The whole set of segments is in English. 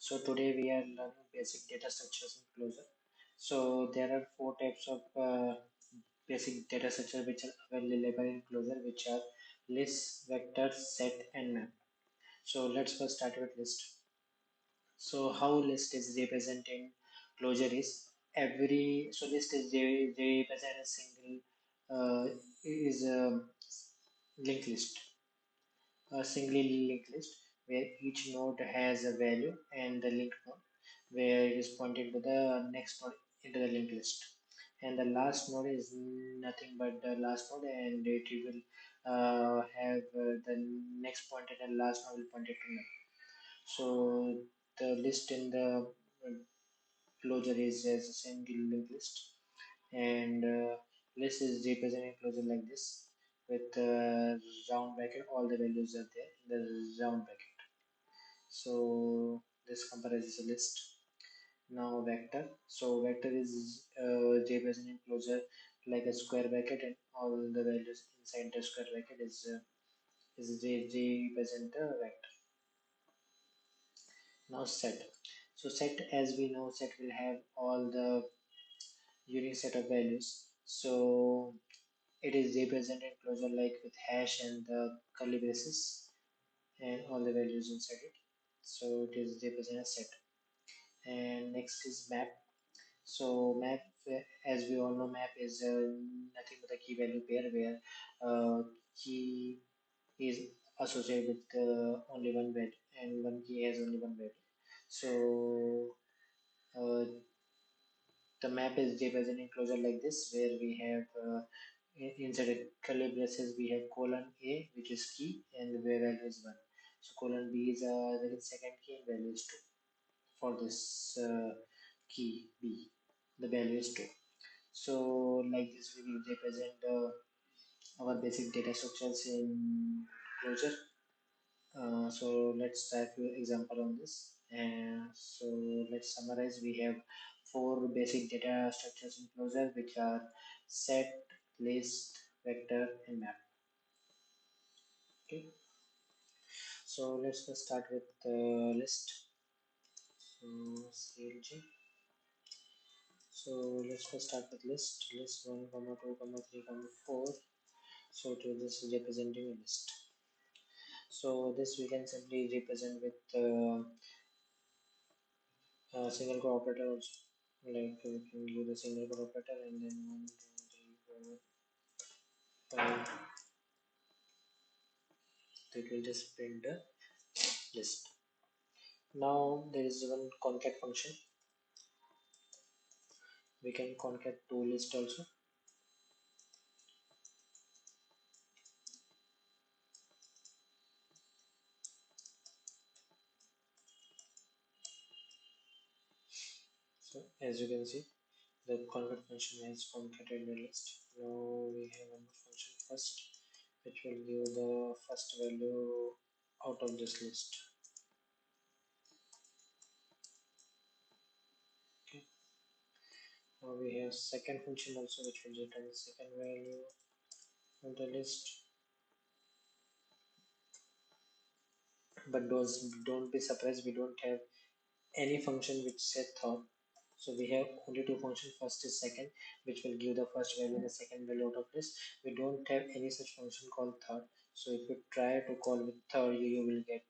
So today we are learning basic data structures in Clojure. So there are four types of basic data structure which are available in Clojure, which are list, vector, set, and map. So let's first start with list. So how list is represented in Clojure is list is represent a single is a linked list, a singly linked list where each node has a value and the linked node where it is pointing to the next node into the linked list, and the last node is nothing but the last node, and it will have the next pointer and last node will point it to none. So the list in the closure is as a single linked list, and list is represented closure like this with round bracket. All the values are there in the round bracket. So this comprises a list. Now vector. So vector is represented closure like a square bracket, and all the values inside the square bracket is represent the vector. Now set. So set, as we know, set will have all the unique set of values. So it is represented closure like with hash and the curly braces and all the values inside it. So it is represented as set. And next is map. So map, as we all know, map is nothing but a key value pair where key is associated with only one value and one key has only one value. So uh, the map is represented closure like this where we have inside a curly braces we have colon A, which is key, and where value is 1. So colon B is the second key and value is 2 for this key B. The value is 2. So like this we will represent our basic data structures in Clojure. So let's try few example on this. And so let's summarize. We have four basic data structures in Clojure, which are set, list, vector, and map. Okay. So let's first start with the list. So CLG. So let's first start with list. List 1, comma 2, comma 3, comma 4. So to this is representing a list. So this we can simply represent with single core operator also. Like we can use the single core operator and then 1, 2, 3, 4, 5. It will just print the list. Now there is one concat function. We can concat two list also. So as you can see, the concat function has concatenated the list. Now we have one more function first, which will give the first value out of this list. Okay. Now we have second function also, which will return the second value of the list. But don't be surprised, we don't have any function which set third. So we have only two functions. First is second, which will give the first value and the second value out of this. We don't have any such function called third. So if you try to call with third, you will get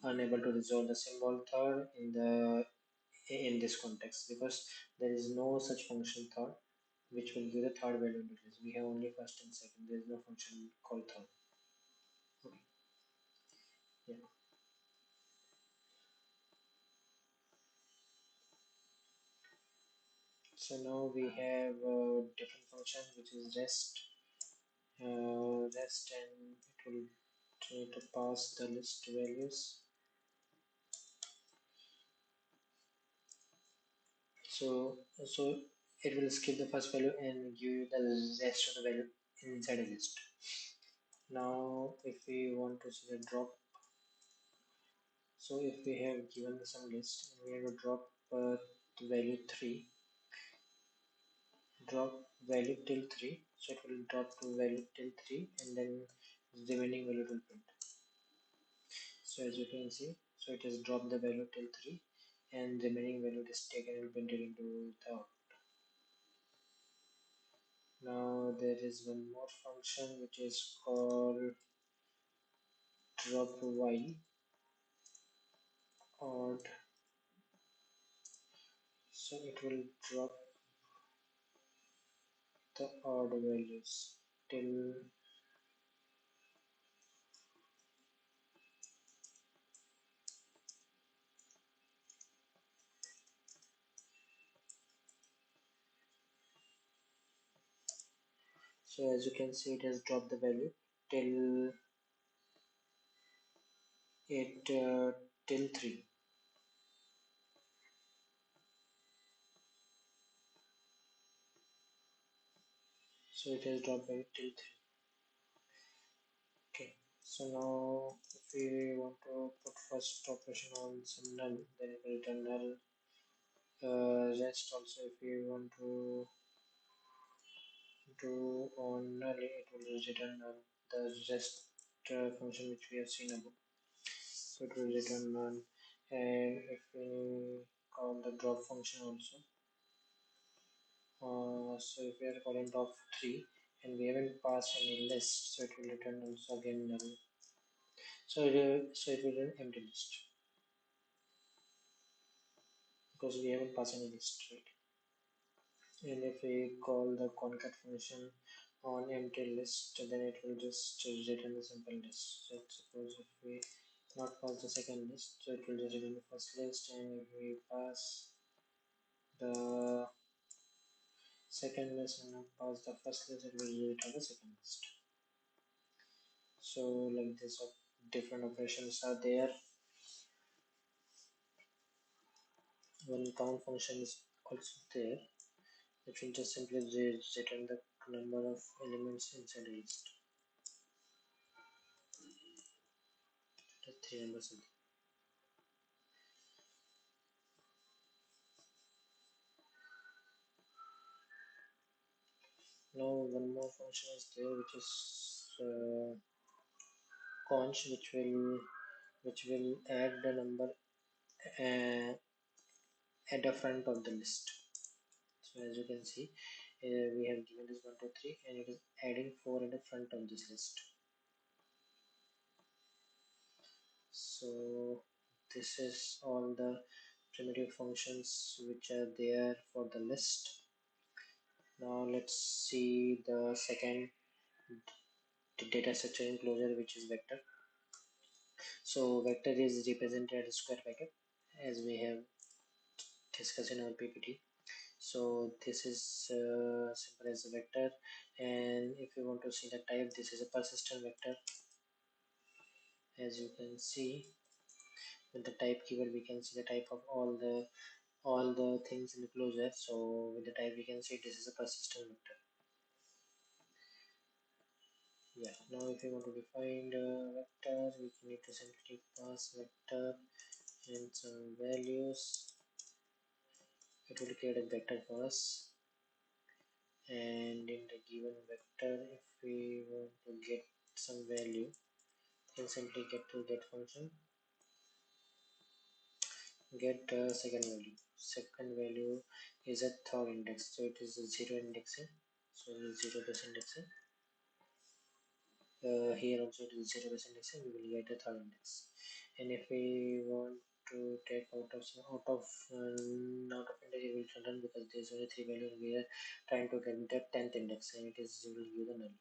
unable to resolve the symbol third in this context, because there is no such function third which will give the third value into this. We have only first and second. There is no function called third. Okay. Yeah. So now we have a different function which is rest, and it will try to pass the list values. So it will skip the first value and give you the rest of the value inside a list. Now if we want to see the drop, so if we have given some list and we have to drop the value 3, drop value till 3, so it will drop to value till 3 and then the remaining value will print. So as you can see, So it has dropped the value till 3, and remaining value is taken and printed into the. Now there is one more function which is called drop while odd. So it will drop the odd values till so as you can see it has dropped the value till it till 3. So it has dropped by till 3. Okay, so now if we want to put first operation on some null, then it will return null. Rest also, if we want to do on null, it will return null. The rest function which we have seen above, so it will return null. And if we call the drop function also, so if we are calling drop 3 and we haven't passed any list, so it will return also again null. So it will return empty list because we haven't passed any list, right? And if we call the concat function on empty list, then it will just return the simple list. So suppose if we not pass the second list, so it will just return the first list, and if we pass the second list and not pass the first list, it will return the second list. So like this, different operations are there. One count function is also there, which will just simply return the number of elements inside a list. The 3 numbers. Now one more function is there, which is conch, which will add the number uh, at the front of the list. So as you can see, we have given this 1 2 3 and it is adding 4 at the front of this list. So this is all the primitive functions which are there for the list. Now let's see the second data structure in Clojure, which is vector. So vector is represented as square bracket, as we have discussed in our PPT. So this is simple as a vector, and if you want to see the type, this is a persistent vector. As you can see, with the type keyword, we can see the type of all the things in the Clojure. So with the type, we can see this is a persistent vector. Yeah. Now, if you want to define the vector, we need to simply pass vector and some values. It will create a vector for us, and in the given vector, if we want to get some value, then simply get to get function, get second value is a third index, so it is a 0 indexing, so it is 0 indexing. Here also it is 0 indexing, we will get a third index. And if we want to take out of index, it will return because there is only 3 value and we are trying to get the 10th index, and it is will give the null.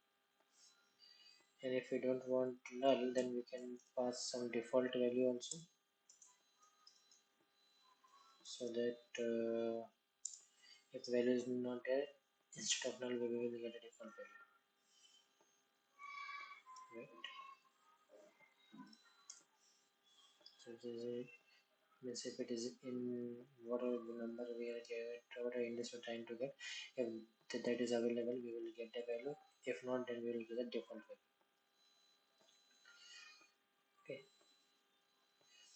And if we don't want null, then we can pass some default value also, so that if the value is not there, instead of null we will get a default value, right? So this is, means if it is in whatever number we are given, whatever index we are trying to get, if that is available, we will get the value. If not, then we will get the default value. Okay,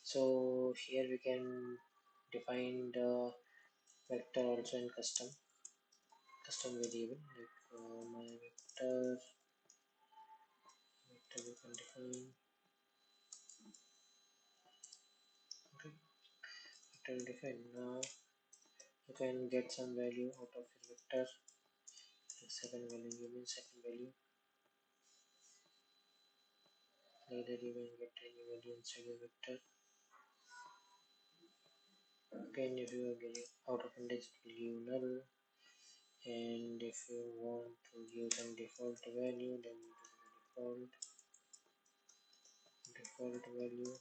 so here we can define the vector also in custom variable, like my vector we can define vector defined. Now you can get some value out of your vector. The second value, you mean second value. Like that you can get any value inside the vector. Again, if you are getting out of index, it will give null. And if you want to use some default value, then you do the default value.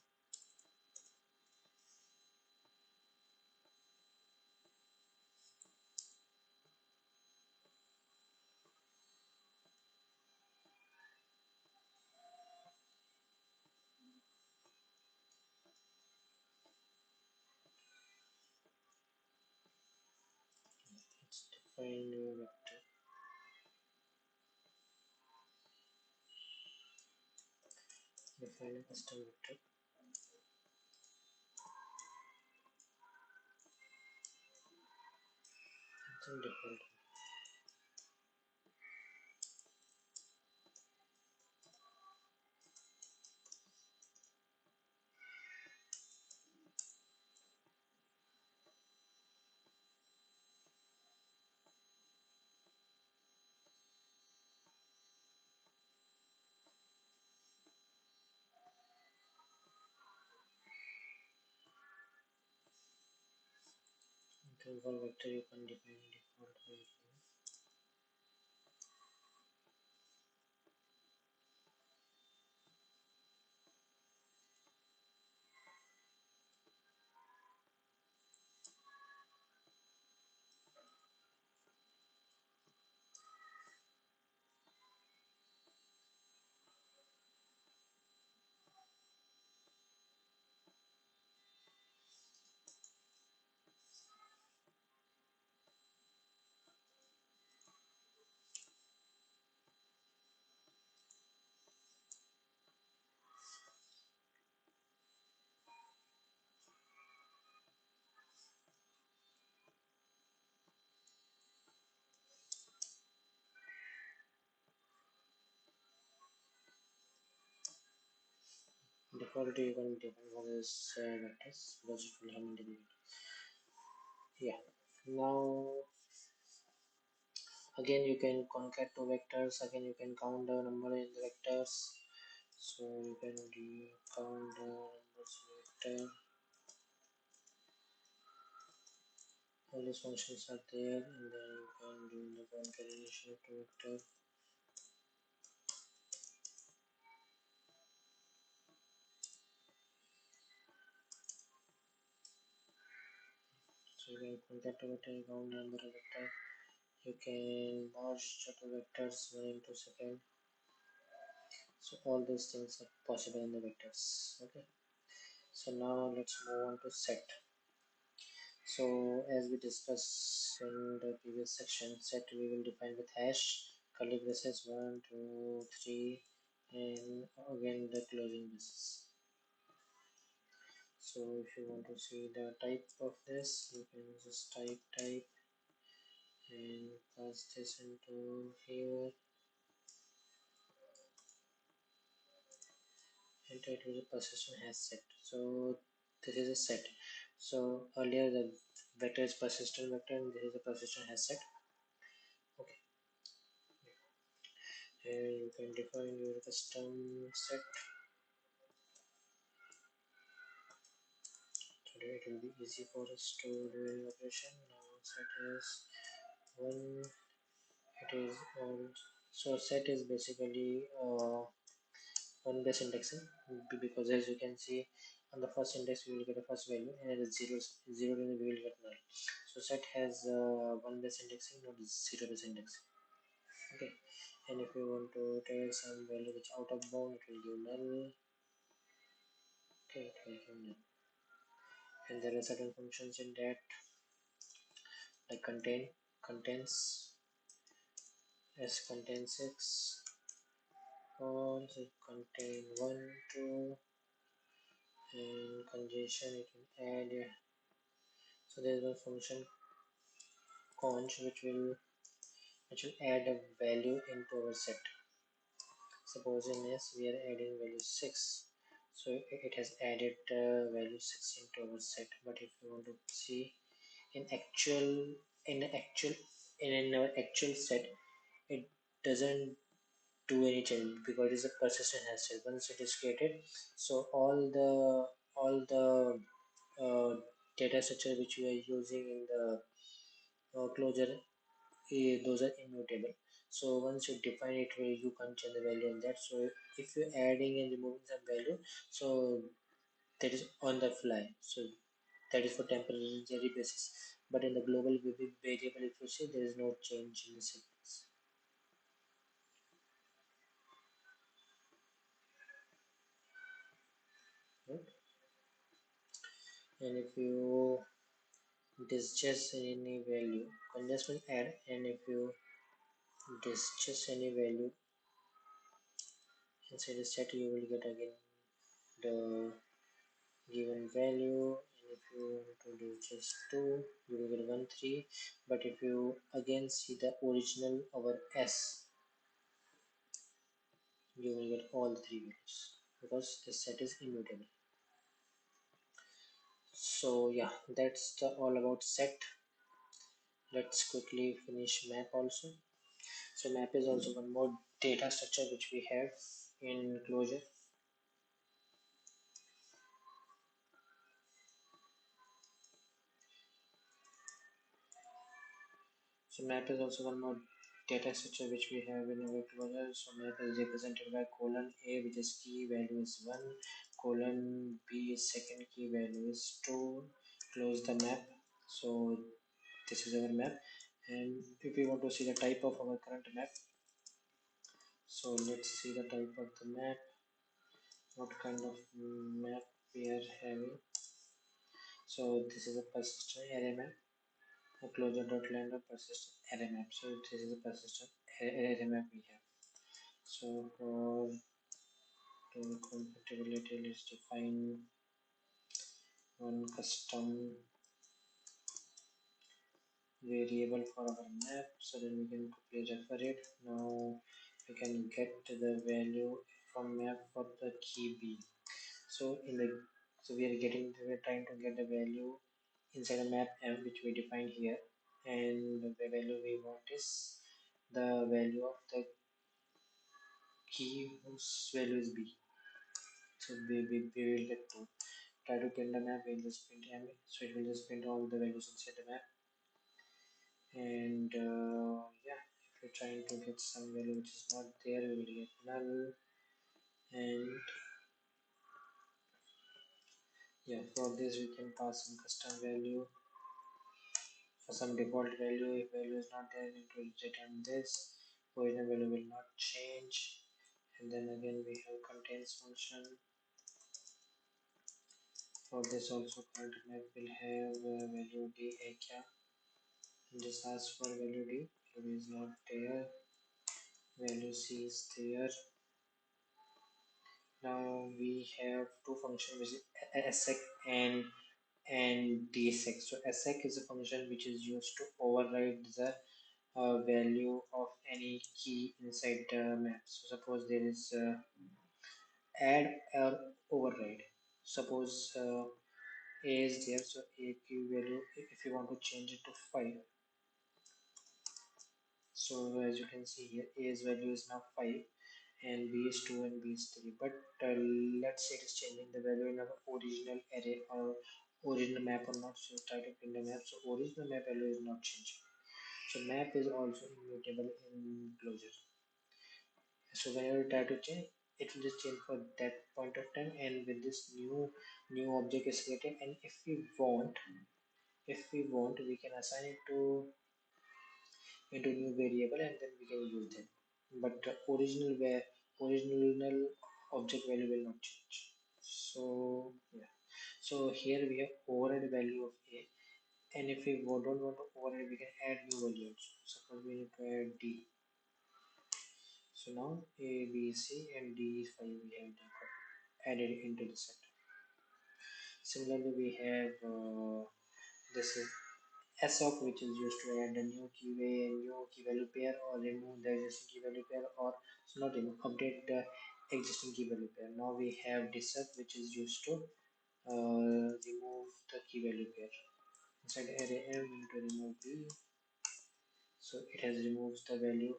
Let's define new vector. Define a custom vector. It's in default. Default vector, you can define default value. Default you can define for this vectors because it will have multiple. Yeah. Now again you can concat two vectors. Again you can count the number in the vectors. So you can count the numbers in the vector. All these functions are there, and then you can do the concatenation of two vector. So you can concat two vector, count the number of vector. You can merge the two vectors 1 into second. So all these things are possible in the vectors. Okay. So now let's move on to set. So as we discussed in the previous section, set we will define with hash, curly braces 1, 2, 3, and again the closing braces. So if you want to see the type of this, you can just type and pass this into here and it will persistent has set. So this is a set. So earlier the vector is persistent vector and this is a persistent has set. Okay. And you can define your custom set. Today it will be easy for us to do any operation. Now set is 1. It is on. So set is basically one base indexing because as you can see on the first index we will get a first value and at the zero then we will get null. So set has one base indexing, not zero base indexing. Okay, and if we want to take some value which out of bound, it will give null. Okay, it will give null. And there are certain functions in that like contains as contain 6 or contain 1 2 and conjunction it will add so there is a function conj which will add a value into our set. Supposing yes we are adding value 6, So it has added value 16 to our set. But if you want to see in actual in the actual in our actual set, it doesn't do any change because it is a persistent hash set. Once it is created, so all the data structure which we are using in the Clojure, those are immutable. So once you define it, you can't change the value on that. So if you're adding and removing some value, so that is on the fly. So that is for temporary basis. But in the global variable, if you see, there is no change in the sequence. Right? And if you discuss any value, conjunction will add, and if you discuss any value inside the set, you will get again the given value. And if you want to do just 2, you will get 1 3. But if you again see the original our s, you will get all the 3 values because the set is immutable. So yeah, that's all about set. Let's quickly finish map also. So map is also one more data structure which we have in Clojure. So map is also one more data structure which we have in our Clojure. So map is represented by colon A, which is key value is 1, colon B is second key value is 2. Close the map. So this is our map. And if we want to see the type of our current map, so let's see the type of the map, what kind of map we are having. So this is a persistent array map, a Clojure.lambda persistent array map. So this is a persistent array map we have. So for to compatibility, let's define one custom variable for our map so that we can quickly refer it. Now we can get the value from map for the key B. So we are trying to get the value inside a map M which we define here, and the value we want is the value of the key whose value is B. So we will get to try to print the map, we'll just print M, so it will just print all the values inside the map. And yeah, if you're trying to get some value which is not there, we will get null. And yeah, for this we can pass some custom value for some default value. If value is not there, it will return this. Original value will not change. And then again we have contains function. For this also current map will have value d hai kya. Just ask for value d. Value is not there. Value c is there. Now we have two functions, which is sec and dsec. So sec is a function which is used to override the value of any key inside the map. So suppose there is add or override. Suppose a is there, so a key value, if you want to change it to 5, so as you can see here, a's value is now 5 and b is 2 and b is 3. But let's say it is changing the value in our original array or original map or not. So try to print the map, so original map value is not changing. So map is also immutable in Clojure. So whenever you try to change, it will just change for that point of time, and with this new object is created. And if we want we can assign it to into new variable and then we can use them. But the original object value will not change. So yeah, so here we have override value of a, and if we don't want to override, we can add new value also. Suppose we need to add d. So now a b c and d is 5 we have added into the set. Similarly we have this is SOC, which is used to add a new new key value pair or remove the existing key value pair, or so not remove, update the existing key value pair. Now we have dissect, which is used to remove the key value pair. Inside array m, we need to remove b, so it has removed the value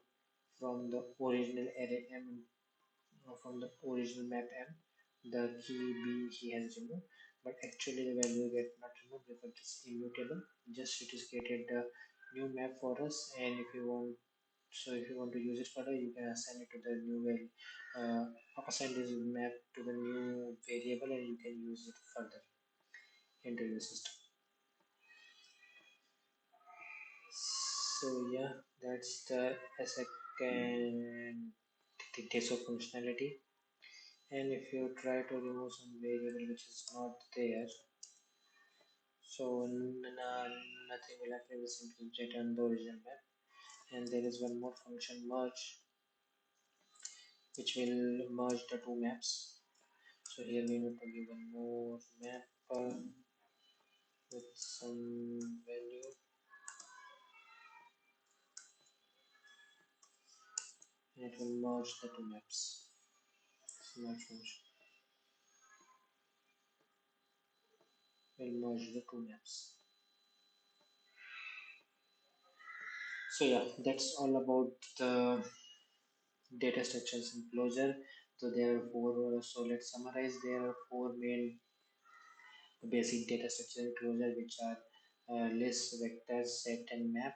from the original array m, from the original map m. The key b he has removed, but actually the value get not removed because it's immutable. Just it is created the new map for us, and if you want, so if you want to use it further, you can assign it to the new value, assign this map to the new variable, and you can use it further into your system. So yeah, that's the second details of functionality. And if you try to remove some variable which is not there, so nothing will happen. We simply return the original map. And there is one more function merge, which will merge the two maps. So here we need to give one more map with some value, and it will merge the two maps. Merge function will merge the two maps. So yeah, that's all about the data structures in Clojure. So there are four. So let's summarize. There are four main basic data structures in Clojure, which are list, vector, set, and map.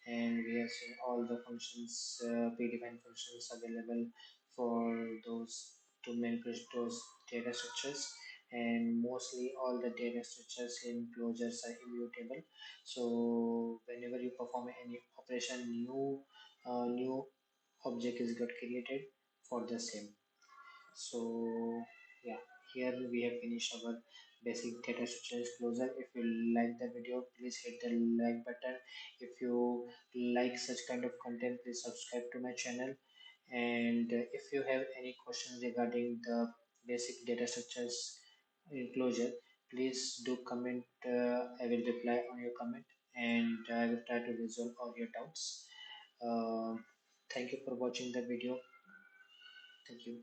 And we have seen all the functions, predefined functions available for those to manipulate those data structures. And mostly all the data structures in closures are immutable. So whenever you perform any operation, new object is got created for the same. So yeah, here we have finished our basic data structures closer. If you like the video, please hit the like button. If you like such kind of content, please subscribe to my channel. And if you have any questions regarding the basic data structures in Clojure, please do comment. I will reply on your comment, and I will try to resolve all your doubts. uh, Thank you for watching the video. Thank you.